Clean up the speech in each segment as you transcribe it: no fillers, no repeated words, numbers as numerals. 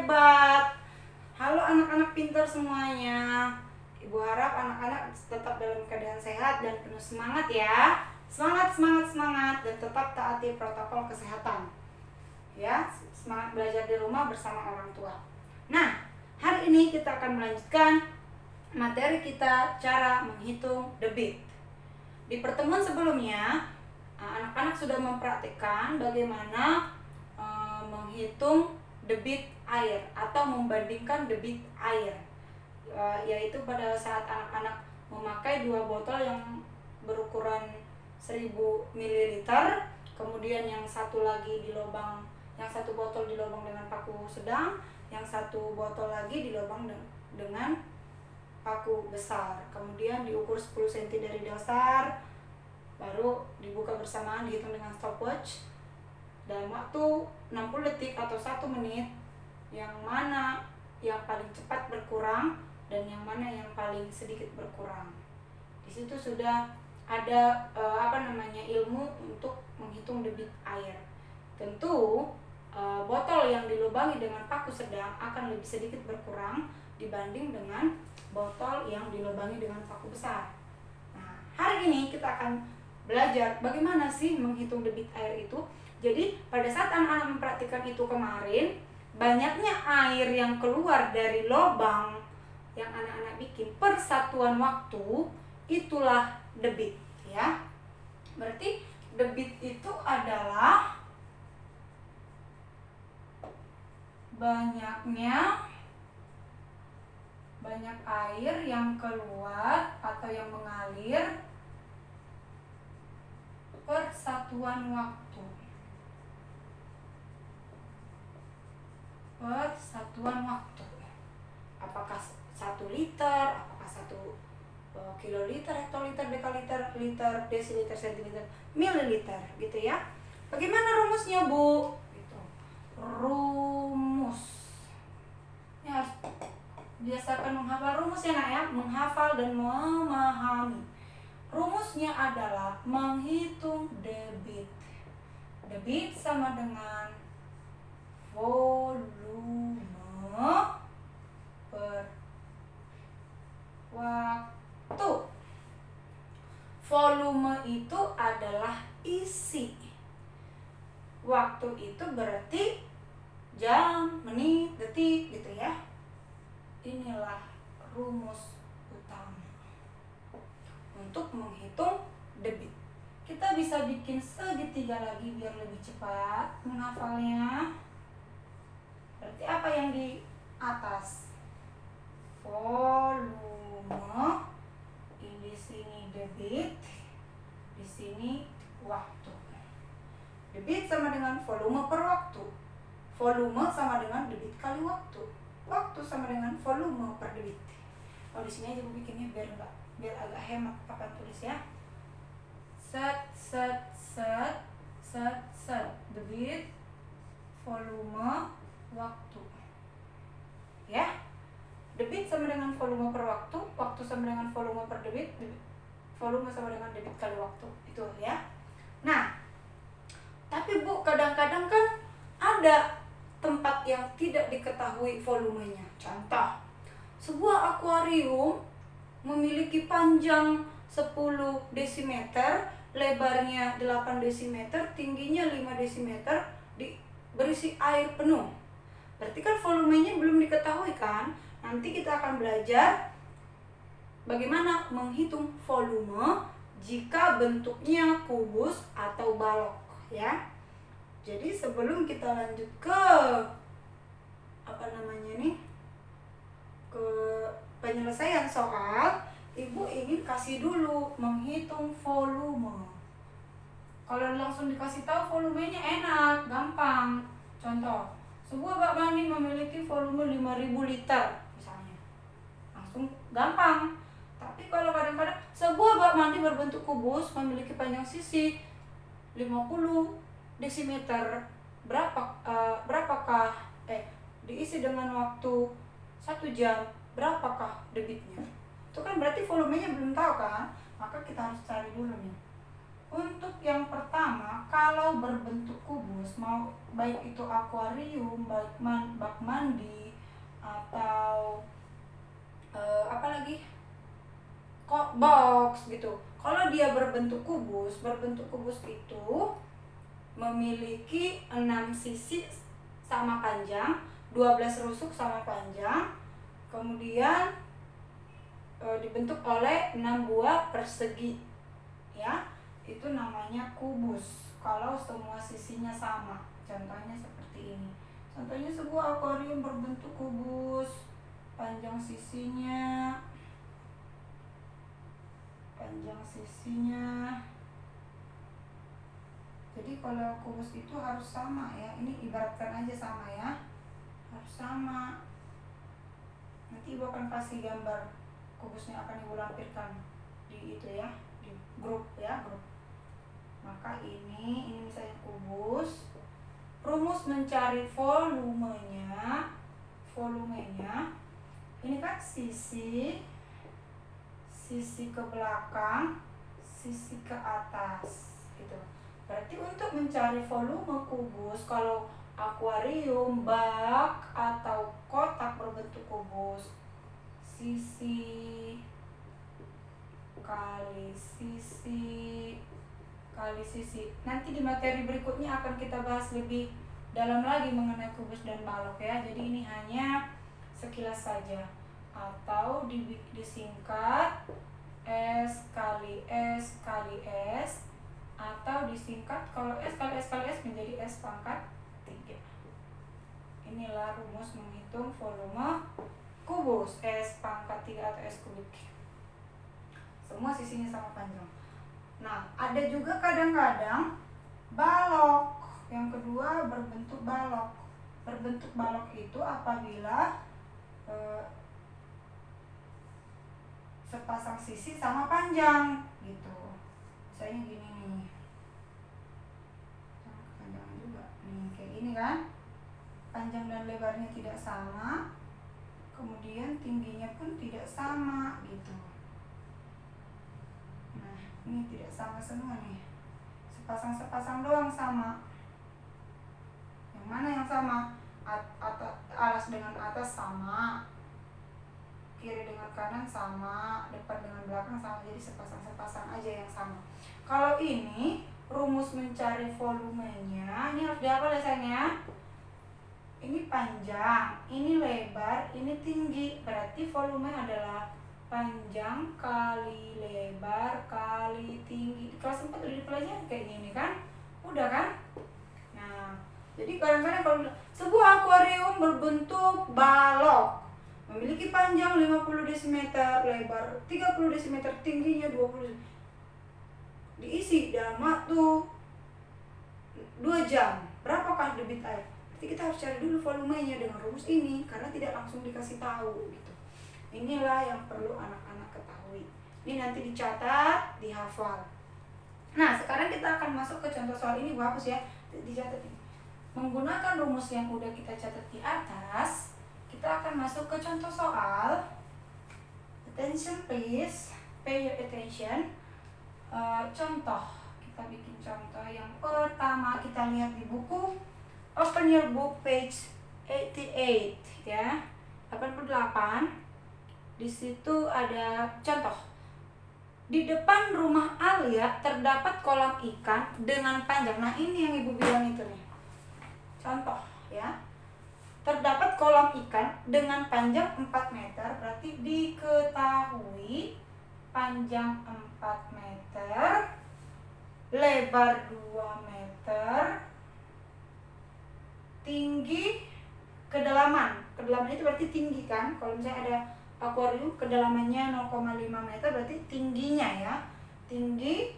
hebat. Halo anak-anak pintar semuanya. Ibu harap anak-anak tetap dalam keadaan sehat dan penuh semangat ya. Semangat, semangat, semangat, dan tetap taati protokol kesehatan. Ya, semangat belajar di rumah bersama orang tua. Nah, hari ini kita akan melanjutkan materi kita cara menghitung debit. Di pertemuan sebelumnya, anak-anak sudah mempraktikkan bagaimana menghitung debit air atau membandingkan debit air, yaitu pada saat anak-anak memakai dua botol yang berukuran 1000 ml, kemudian yang satu botol dilobang dengan paku sedang, yang satu botol lagi dilobang dengan paku besar, kemudian diukur 10 cm dari dasar, baru dibuka bersamaan, dihitung dengan stopwatch dalam waktu 60 detik atau 1 menit, yang mana yang paling cepat berkurang dan yang mana yang paling sedikit berkurang. Di situ sudah ada ilmu untuk menghitung debit air. Tentu botol yang dilubangi dengan paku sedang akan lebih sedikit berkurang dibanding dengan botol yang dilubangi dengan paku besar. Nah, hari ini kita akan belajar bagaimana sih menghitung debit air itu. Jadi pada saat anak-anak mempraktikkan itu kemarin, banyaknya air yang keluar dari lubang yang anak-anak bikin per satuan waktu, itulah debit ya. Berarti debit itu adalah banyak air yang keluar atau yang mengalir per satuan waktu. Apakah 1 liter, apakah 1 kiloliter, hektoliter, dekaliter, liter, desiliter, sentiliter, mililiter gitu ya. Bagaimana rumusnya, Bu? Gitu. Rumus. Ini harus biasakan menghafal rumus ya, Nak ya, menghafal dan memahami. Rumusnya adalah menghitung debit. Debit sama dengan volume per waktu. Volume itu adalah isi. Waktu itu berarti jam, menit, detik gitu ya. Inilah rumus utama untuk menghitung debit. Kita bisa bikin segitiga lagi biar lebih cepat menghafalnya. Berarti apa yang di atas? Volume, di sini debit, di sini waktu. Debit sama dengan volume per waktu. Volume sama dengan debit kali waktu. Waktu sama dengan volume per debit. Di sini aja gue bikinnya biar agak hemat papan tulis ya. Set debit, volume, waktu. Ya. Debit sama dengan volume per waktu, waktu sama dengan volume per debit, volume sama dengan debit kali waktu. Itu ya. Nah, tapi Bu, kadang-kadang kan ada tempat yang tidak diketahui volumenya. Contoh, sebuah akuarium memiliki panjang 10 desimeter, lebarnya 8 desimeter, tingginya 5 desimeter, berisi air penuh. Berarti kan volumenya belum diketahui kan? Nanti kita akan belajar bagaimana menghitung volume jika bentuknya kubus atau balok ya. Jadi sebelum kita lanjut ke ke penyelesaian soal, Ibu ingin kasih dulu menghitung volume. Kalau langsung dikasih tahu volumenya enak, gampang. Contoh, sebuah bak mandi memiliki volume 5000 liter misalnya. Langsung gampang. Tapi kalau kadang-kadang sebuah bak mandi berbentuk kubus memiliki panjang sisi 50 desimeter, berapakah diisi dengan waktu 1 jam, berapakah debitnya? Itu kan berarti volumenya belum tahu kan? Maka kita harus cari dulu nih. Untuk yang pertama, kalau berbentuk kubus, kubus, mau baik itu akuarium, baik bak mandi, atau apa lagi, kok box gitu. Kalau dia berbentuk kubus itu memiliki 6 sisi sama panjang, 12 rusuk sama panjang, kemudian dibentuk oleh 6 buah persegi, ya, itu namanya kubus. Kalau semua sisinya sama, contohnya seperti ini. Contohnya sebuah akuarium berbentuk kubus, panjang sisinya, jadi kalau kubus itu harus sama ya. Ini ibaratkan aja sama ya, harus sama. Nanti ibu akan kasih gambar kubusnya, akan ibu lampirkan di itu ya, di grup ya, grup. Maka ini misalnya kubus. Rumus mencari volumenya ini kan sisi ke belakang, sisi ke atas gitu. Berarti untuk mencari volume kubus, kalau akuarium, bak, atau kotak berbentuk kubus, sisi kali sisi. Nanti di materi berikutnya akan kita bahas lebih dalam lagi mengenai kubus dan balok ya. Jadi ini hanya sekilas saja, atau disingkat S kali S kali S, atau disingkat kalau S kali S kali S menjadi S pangkat 3. Inilah rumus menghitung volume kubus, S pangkat 3 atau S kubik. Semua sisinya sama panjang. Nah, ada juga kadang-kadang balok. Yang kedua berbentuk balok. Berbentuk balok itu apabila sepasang sisi sama panjang gitu. Misalnya gini nih, panjang juga nih, kayak gini kan, panjang dan lebarnya tidak sama, kemudian tingginya pun tidak sama gitu. Nah, ini tidak sama semua nih, sepasang doang sama. Yang mana yang sama? Alas dengan atas sama, kiri dengan kanan sama, depan dengan belakang sama, jadi sepasang aja yang sama. Kalau ini rumus mencari volumenya, ini harus dihafal ya sayangnya. Ini panjang, ini lebar, ini tinggi, berarti volume adalah panjang kali lebar kali tinggi. Di kelas 4 udah dipelajari kayak gini kan? Udah kan? Nah, jadi kadang-kadang kalau sebuah akuarium berbentuk balok, memiliki panjang 50 dm, lebar 30 dm, tingginya 20 dm. Diisi dalam waktu 2 jam. Berapakah debit air? Berarti kita harus cari dulu volumenya dengan rumus ini, karena tidak langsung dikasih tahu gitu. Inilah yang perlu anak-anak ketahui. Ini nanti dicatat, dihafal. Nah, sekarang kita akan masuk ke contoh soal ini. Gua hapus ya, dicatat ini. Menggunakan rumus yang udah kita catat di atas, kita akan masuk ke contoh soal. Attention please, pay your attention. Contoh, kita bikin contoh yang pertama. Kita lihat di buku. Open your book page 88 ya, 88. Di situ ada contoh. Di depan rumah Alia terdapat kolam ikan dengan panjang. Nah, ini yang ibu bilang itu nih. Contoh ya. Terdapat kolam ikan dengan panjang 4 meter, berarti diketahui panjang 4 meter, lebar 2 meter, tinggi kedalaman itu berarti tinggi kan. Kalau misalnya ada akuarium kedalamannya 0,5 meter, berarti tingginya ya, tinggi.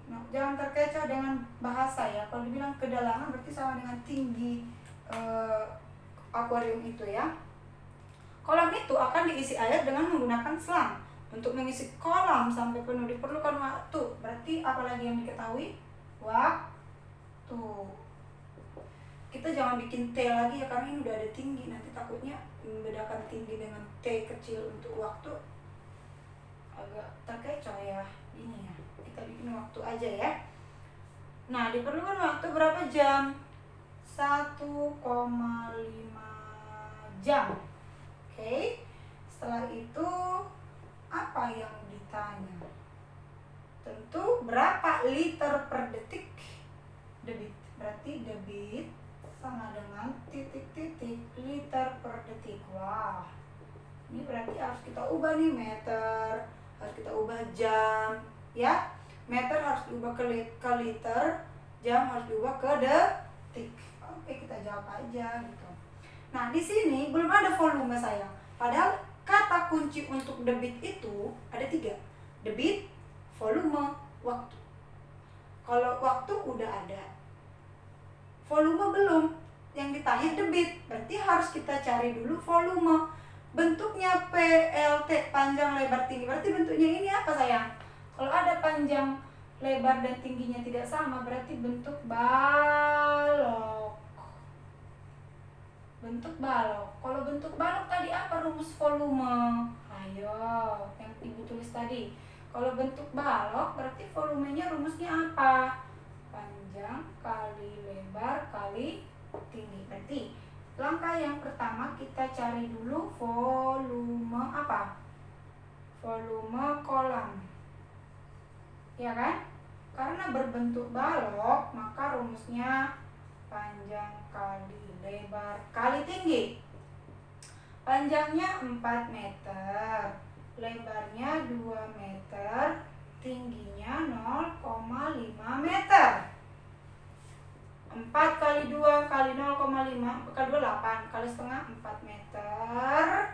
Nah, jangan terkecoh dengan bahasa ya. Kalau dibilang kedalaman berarti sama dengan tinggi akuarium itu ya. Kolam itu akan diisi air dengan menggunakan selang. Untuk mengisi kolam sampai penuh diperlukan waktu. Berarti apalagi yang diketahui? Waktu. Kita jangan bikin T lagi ya, karena ini udah ada tinggi. Nanti takutnya membedakan tinggi dengan T kecil untuk waktu agak terkecoh ya. Ini ya, kita bikin waktu aja ya. Nah, diperlukan waktu berapa jam? 1,5 jam. Oke. Setelah itu apa yang ditanya? Tentu berapa liter per detik debit. Berarti debit sama dengan titik-titik liter per detik. Wah, ini berarti harus kita ubah nih meter, harus kita ubah jam, ya. Meter harus diubah ke liter, jam harus diubah ke detik. Oke, kita jawab aja gitu. Nah, di sini belum ada volume sayang. Padahal kata kunci untuk debit itu ada 3. Debit, volume, waktu. Kalau waktu udah ada, volume belum. Yang ditanya debit, berarti harus kita cari dulu volume. Bentuknya PLT, panjang, lebar, tinggi. Berarti bentuknya ini apa sayang? Kalau ada panjang, lebar, dan tingginya tidak sama, berarti bentuk balok. Bentuk balok. Kalau bentuk balok tadi apa rumus volume? Ayo, yang ibu tulis tadi. Kalau bentuk balok berarti volumenya rumusnya apa? Panjang kali lebar kali tinggi. Berarti langkah yang pertama kita cari dulu volume apa? Volume kolam. Ya kan? Karena berbentuk balok, maka rumusnya panjang kali lebar kali tinggi. Panjangnya 4 meter, lebarnya 2 meter, tingginya 0,5 meter. 4 kali 2 kali 0,5 kali 2 8 kali setengah 4 meter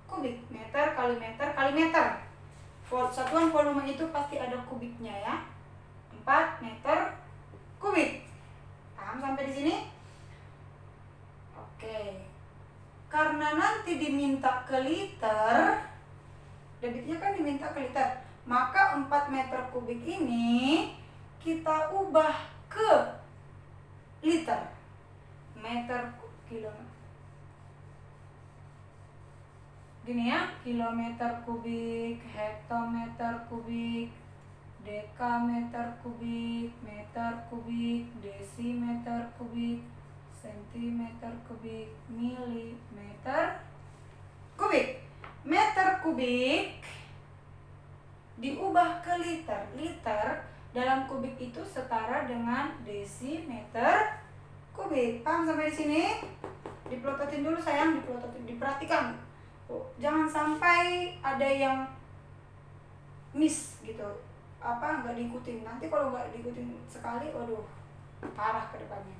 kubik. Meter kali meter kali meter. Satuan volume itu pasti ada kubiknya ya. 4 meter kubik. Paham sampai di sini? Oke. Karena nanti diminta ke liter, debitnya kan diminta ke liter, maka 4 meter kubik ini kita ubah ke liter. Meter kilometer. Gini ya, kilometer kubik, hektometer kubik, dekameter kubik, meter kubik, desimeter kubik, sentimeter kubik, milimeter kubik. Meter kubik diubah ke liter. Liter dalam kubik itu setara dengan desimeter kubik. Paham sampai di sini? Diplototin dulu sayang, diplototin, diperhatikan. Jangan sampai ada yang miss gitu. Nggak diikutin. Nanti kalau nggak diikutin sekali, waduh, parah ke depannya.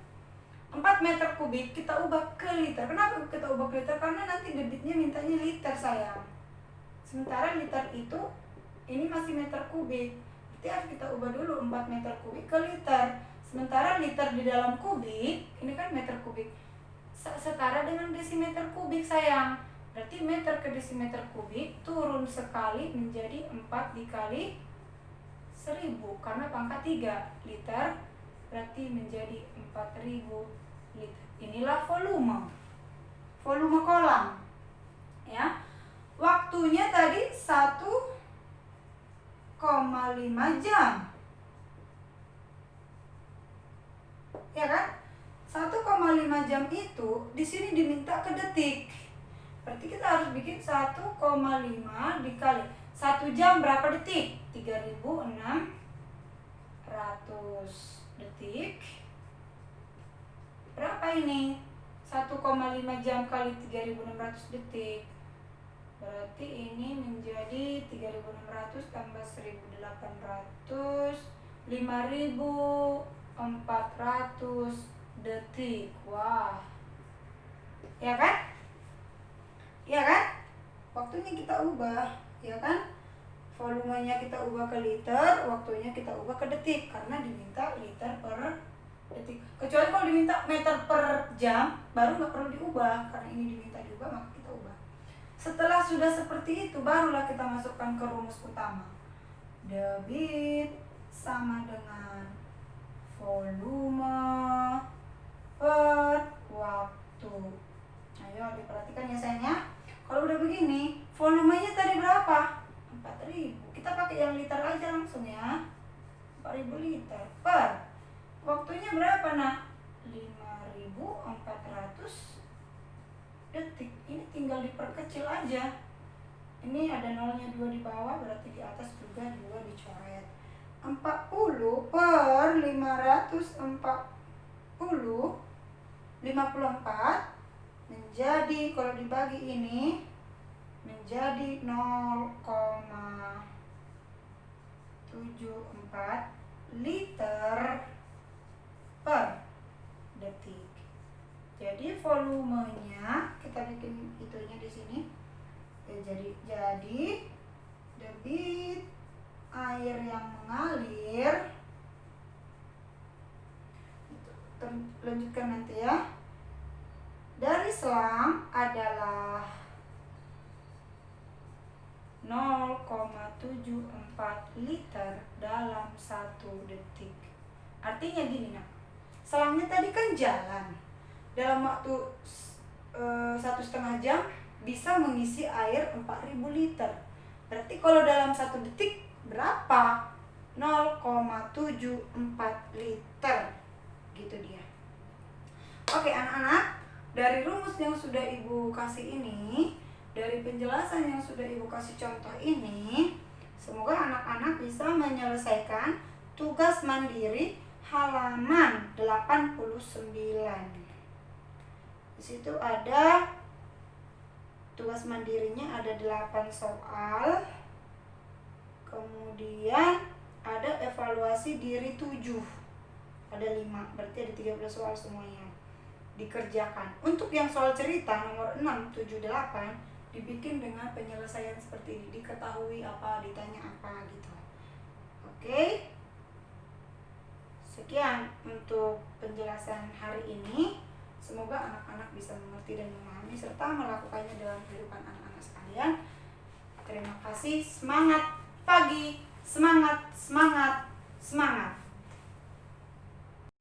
4 meter kubik kita ubah ke liter. Kenapa kita ubah ke liter? Karena nanti debitnya mintanya liter sayang. Sementara liter itu ini masih meter kubik. Berarti harus kita ubah dulu 4 meter kubik ke liter. Sementara liter di dalam kubik, ini kan meter kubik, setara dengan desimeter kubik sayang. Berarti meter ke desimeter kubik turun sekali menjadi 4 dikali 1000. Karena pangkat 3 liter berarti menjadi 4000 liter. Inilah volume. Volume kolam. Ya. Waktunya tadi 1,5 jam. Ya kan? 1,5 jam itu di sini diminta ke detik. Berarti kita harus bikin 1,5 dikali 1 jam berapa detik? 3600 detik. Berapa ini? 1,5 jam kali 3600 detik. Berarti ini menjadi 3600 tambah 1800, 5400 detik. Wah. Ya kan? Ya kan? Waktunya kita ubah, ya kan? Volumenya kita ubah ke liter, waktunya kita ubah ke detik karena diminta liter per detik. Kecuali kalau diminta meter per jam, baru nggak perlu diubah karena ini diminta diubah, maka kita ubah. Setelah sudah seperti itu, barulah kita masukkan ke rumus utama. Debit sama dengan volume per waktu. Ayo diperhatikan ya sayangnya. Kalau udah begini, volumenya tadi berapa? 4000. Kita pakai yang liter aja langsung ya. 4000 liter per 400 detik. Ini tinggal diperkecil aja. Ini ada nolnya 2 di bawah, berarti di atas juga 2 dicoret. 40 per 54 menjadi, kalau dibagi ini menjadi 0,74 liter per detik. Jadi volumenya kita bikin itunya di sini. Ya, jadi debit air yang mengalir, lanjutkan nanti ya, dari selang adalah 0,74 liter dalam 1 detik. Artinya gini nak, selangnya tadi kan jalan dalam waktu 1,5 jam bisa mengisi air 4.000 liter. Berarti kalau dalam 1 detik berapa? 0,74 liter. Gitu dia. Oke anak-anak, dari rumus yang sudah Ibu kasih ini, dari penjelasan yang sudah Ibu kasih contoh ini, semoga anak-anak bisa menyelesaikan tugas mandiri halaman 89. Di situ ada tugas mandirinya, ada 8 soal. Kemudian ada evaluasi diri 7. Ada 5, berarti ada 13 soal semuanya. Dikerjakan. Untuk yang soal cerita nomor 6, 7, 8 dibikin dengan penyelesaian seperti ini. Diketahui apa, ditanya apa gitu. Oke. Sekian untuk penjelasan hari ini. Semoga anak-anak bisa mengerti dan memahami serta melakukannya dalam kehidupan anak-anak sekalian. Terima kasih. Semangat pagi, semangat, semangat, semangat.